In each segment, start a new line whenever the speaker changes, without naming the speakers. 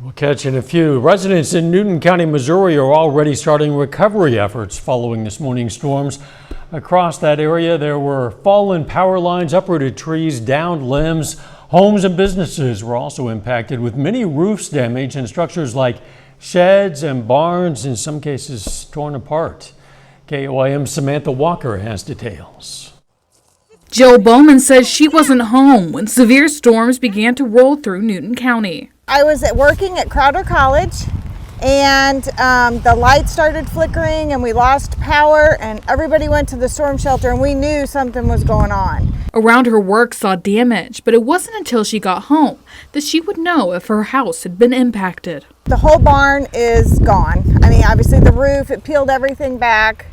We'll catch in a few. Residents in Newton County, Missouri are already starting recovery efforts following this morning's storms. Across that area, there were fallen power lines, uprooted trees, downed limbs. Homes and businesses were also impacted, with many roofs damaged and structures like sheds and barns, in some cases, torn apart. KOIM's Samantha Walker has details.
Jill Bowman says she wasn't home when severe storms began to roll through Newton County.
I was working at Crowder College, and the lights started flickering and we lost power, and everybody went to the storm shelter, and we knew something was going on.
Around her work saw damage, but it wasn't until she got home that she would know if her house had been impacted.
The whole barn is gone. I mean, obviously the roof, it peeled everything back,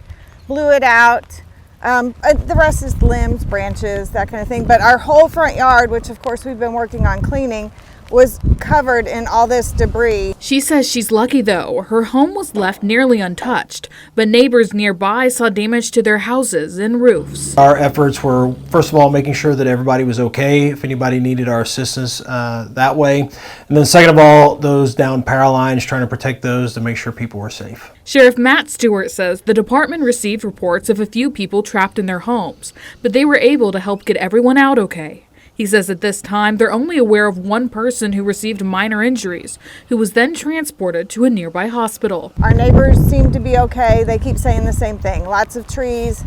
blew it out. The rest is limbs, branches, that kind of thing. But our whole front yard, which of course we've been working on cleaning, was covered in all this debris.
She says she's lucky though. Her home was left nearly untouched, but neighbors nearby saw damage to their houses and roofs.
Our efforts were, first of all, making sure that everybody was okay, if anybody needed our assistance that way. And then second of all, those down power lines, trying to protect those to make sure people were safe.
Sheriff Matt Stewart says the department received reports of a few people trapped in their homes, but they were able to help get everyone out okay. He says at this time they're only aware of one person who received minor injuries, who was then transported to a nearby hospital.
Our neighbors seem to be okay. They keep saying the same thing. Lots of trees,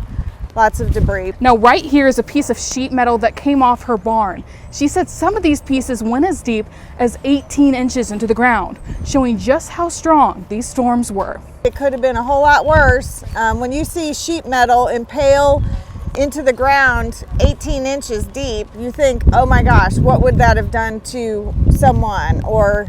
lots of debris.
Now right here is a piece of sheet metal that came off her barn. She said some of these pieces went as deep as 18 inches into the ground, showing just how strong these storms were.
It could have been a whole lot worse. When you see sheet metal impale into the ground 18 inches deep, you think, oh my gosh, what would that have done to someone or,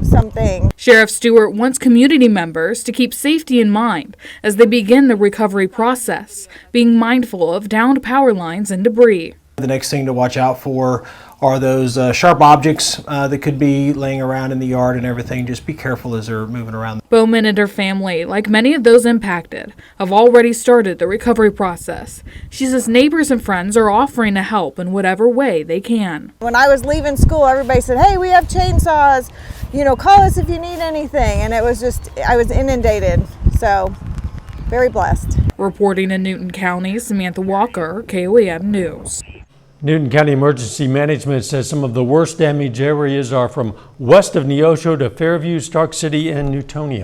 something.
Sheriff Stewart wants community members to keep safety in mind as they begin the recovery process, being mindful of downed power lines and debris.
The next thing to watch out for are those sharp objects that could be laying around in the yard and everything. Just be careful as they're moving around.
Bowman and her family, like many of those impacted, have already started the recovery process. She says neighbors and friends are offering to help in whatever way they can.
When I was leaving school, everybody said, hey, we have chainsaws, call us if you need anything. And it was just, I was inundated. So very blessed.
Reporting in Newton County, Samantha Walker, KOIM News.
Newton County Emergency Management says some of the worst damaged areas are from west of Neosho to Fairview, Stark City, and Newtonia.